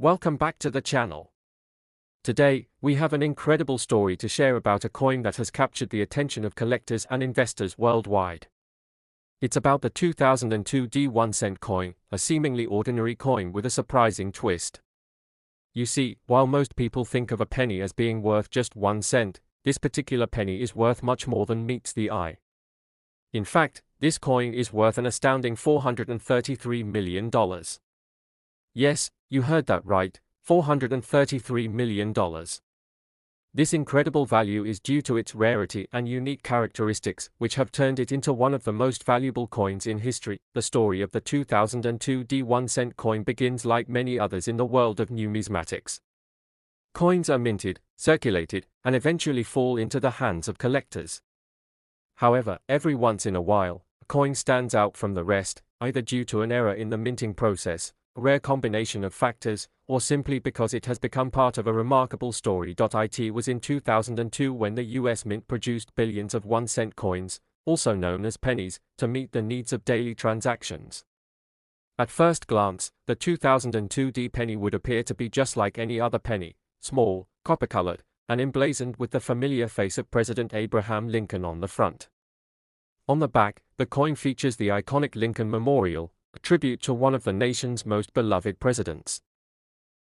Welcome back to the channel. Today, we have an incredible story to share about a coin that has captured the attention of collectors and investors worldwide. It's about the 2002 D1 cent coin, a seemingly ordinary coin with a surprising twist. You see, while most people think of a penny as being worth just 1 cent, this particular penny is worth much more than meets the eye. In fact, this coin is worth an astounding $433 million. Yes, you heard that right, $433 million. This incredible value is due to its rarity and unique characteristics, which have turned it into one of the most valuable coins in history. The story of the 2002 D1 cent coin begins like many others in the world of numismatics. Coins are minted, circulated, and eventually fall into the hands of collectors. However, every once in a while, a coin stands out from the rest, either due to an error in the minting process, a rare combination of factors, or simply because it has become part of a remarkable story. It was in 2002 when the US Mint produced billions of 1 cent coins, also known as pennies, to meet the needs of daily transactions. At first glance, the 2002 D penny would appear to be just like any other penny, small, copper-colored, and emblazoned with the familiar face of President Abraham Lincoln on the front. On the back, the coin features the iconic Lincoln Memorial, a tribute to one of the nation's most beloved presidents.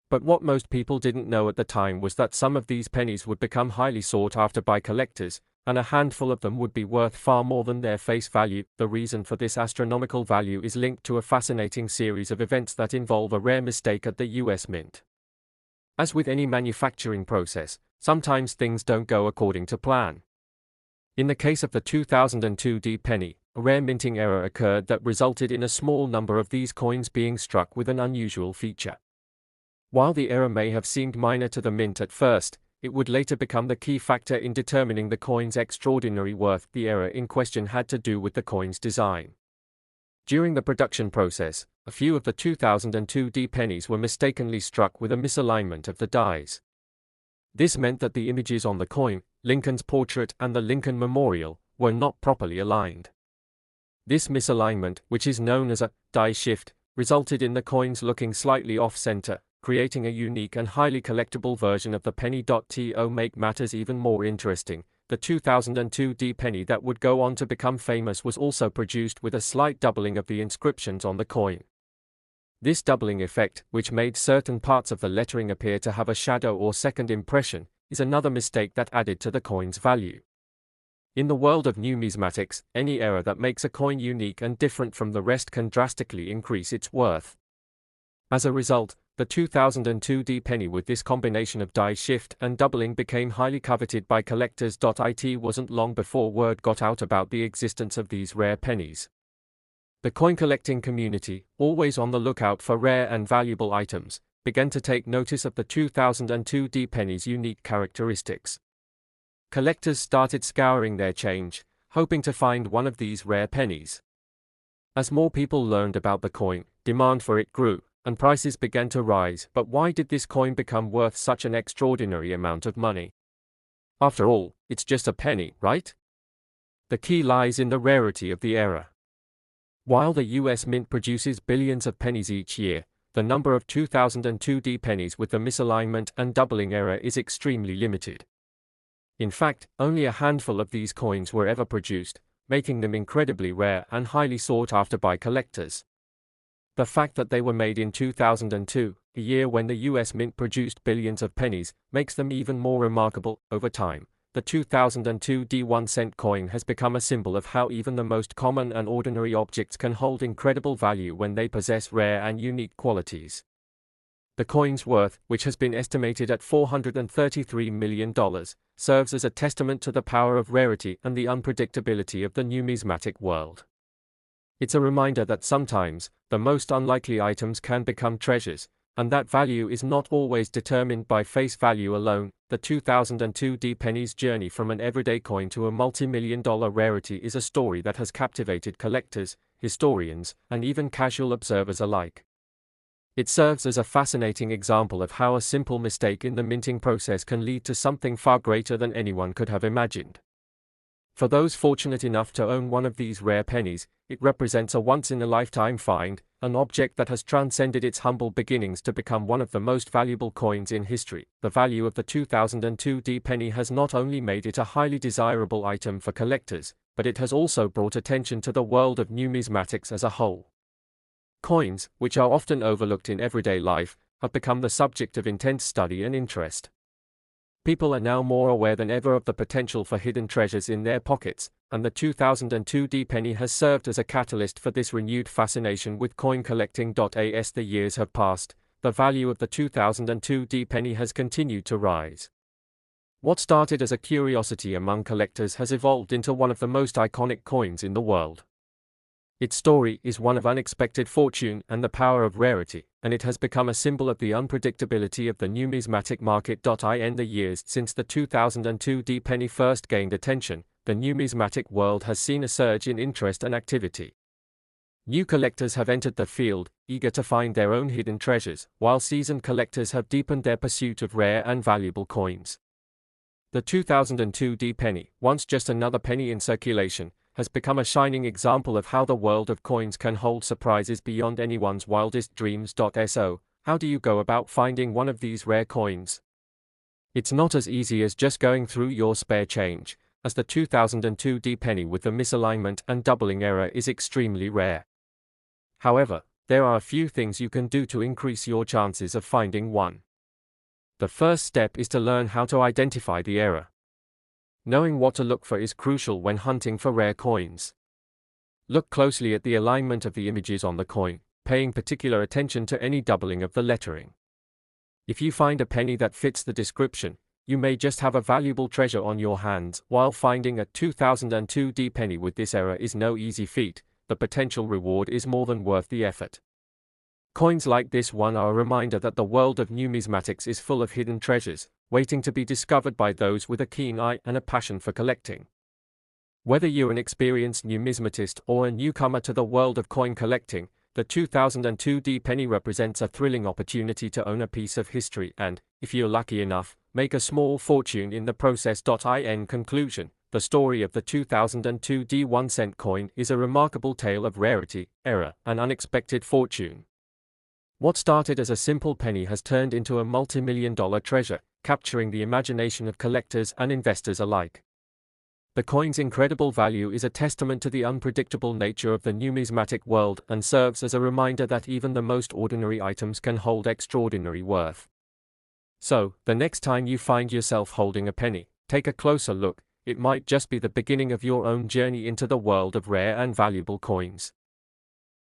But what most people didn't know at the time was that some of these pennies would become highly sought after by collectors, and a handful of them would be worth far more than their face value. The reason for this astronomical value is linked to a fascinating series of events that involve a rare mistake at the US Mint. As with any manufacturing process, sometimes things don't go according to plan. In the case of the 2002 D penny, a rare minting error occurred that resulted in a small number of these coins being struck with an unusual feature. While the error may have seemed minor to the mint at first, it would later become the key factor in determining the coin's extraordinary worth. The error in question had to do with the coin's design. During the production process, a few of the 2002 D pennies were mistakenly struck with a misalignment of the dies. This meant that the images on the coin, Lincoln's portrait and the Lincoln Memorial, were not properly aligned. This misalignment, which is known as a die shift, resulted in the coins looking slightly off-center, creating a unique and highly collectible version of the penny. To make matters even more interesting, the 2002 D penny that would go on to become famous was also produced with a slight doubling of the inscriptions on the coin. This doubling effect, which made certain parts of the lettering appear to have a shadow or second impression, is another mistake that added to the coin's value. In the world of numismatics, any error that makes a coin unique and different from the rest can drastically increase its worth. As a result, the 2002 D penny with this combination of die shift and doubling became highly coveted by collectors. It wasn't long before word got out about the existence of these rare pennies. The coin collecting community, always on the lookout for rare and valuable items, began to take notice of the 2002 D penny's unique characteristics. Collectors started scouring their change, hoping to find one of these rare pennies. As more people learned about the coin, demand for it grew, and prices began to rise. But why did this coin become worth such an extraordinary amount of money? After all, it's just a penny, right? The key lies in the rarity of the error. While the US Mint produces billions of pennies each year, the number of 2002 D pennies with the misalignment and doubling error is extremely limited. In fact, only a handful of these coins were ever produced, making them incredibly rare and highly sought after by collectors. The fact that they were made in 2002, a year when the US Mint produced billions of pennies, makes them even more remarkable. Over time, the 2002 D1 cent coin has become a symbol of how even the most common and ordinary objects can hold incredible value when they possess rare and unique qualities. The coin's worth, which has been estimated at $433 million, serves as a testament to the power of rarity and the unpredictability of the numismatic world. It's a reminder that sometimes, the most unlikely items can become treasures, and that value is not always determined by face value alone. The 2002 D penny's journey from an everyday coin to a multi-million-dollar rarity is a story that has captivated collectors, historians, and even casual observers alike. It serves as a fascinating example of how a simple mistake in the minting process can lead to something far greater than anyone could have imagined. For those fortunate enough to own one of these rare pennies, it represents a once-in-a-lifetime find, an object that has transcended its humble beginnings to become one of the most valuable coins in history. The value of the 2002 penny has not only made it a highly desirable item for collectors, but it has also brought attention to the world of numismatics as a whole. Coins, which are often overlooked in everyday life, have become the subject of intense study and interest. People are now more aware than ever of the potential for hidden treasures in their pockets, and the 2002 penny has served as a catalyst for this renewed fascination with coin collecting. As the years have passed, the value of the 2002 penny has continued to rise. What started as a curiosity among collectors has evolved into one of the most iconic coins in the world. Its story is one of unexpected fortune and the power of rarity, and it has become a symbol of the unpredictability of the numismatic market. In the years since the 2002 penny first gained attention, the numismatic world has seen a surge in interest and activity. New collectors have entered the field, eager to find their own hidden treasures, while seasoned collectors have deepened their pursuit of rare and valuable coins. The 2002 penny, once just another penny in circulation, has become a shining example of how the world of coins can hold surprises beyond anyone's wildest dreams. So, how do you go about finding one of these rare coins? It's not as easy as just going through your spare change, as the 2002 penny with the misalignment and doubling error is extremely rare. However, there are a few things you can do to increase your chances of finding one. The first step is to learn how to identify the error. Knowing what to look for is crucial when hunting for rare coins. Look closely at the alignment of the images on the coin, paying particular attention to any doubling of the lettering. If you find a penny that fits the description, you may just have a valuable treasure on your hands. While finding a 2002 penny with this error is no easy feat, the potential reward is more than worth the effort. Coins like this one are a reminder that the world of numismatics is full of hidden treasures, waiting to be discovered by those with a keen eye and a passion for collecting. Whether you're an experienced numismatist or a newcomer to the world of coin collecting, the 2002 penny represents a thrilling opportunity to own a piece of history and, if you're lucky enough, make a small fortune in the process. In conclusion, the story of the 2002 1-cent coin is a remarkable tale of rarity, error, and unexpected fortune. What started as a simple penny has turned into a multi-million-dollar treasure, capturing the imagination of collectors and investors alike. The coin's incredible value is a testament to the unpredictable nature of the numismatic world and serves as a reminder that even the most ordinary items can hold extraordinary worth. So, the next time you find yourself holding a penny, take a closer look. It might just be the beginning of your own journey into the world of rare and valuable coins.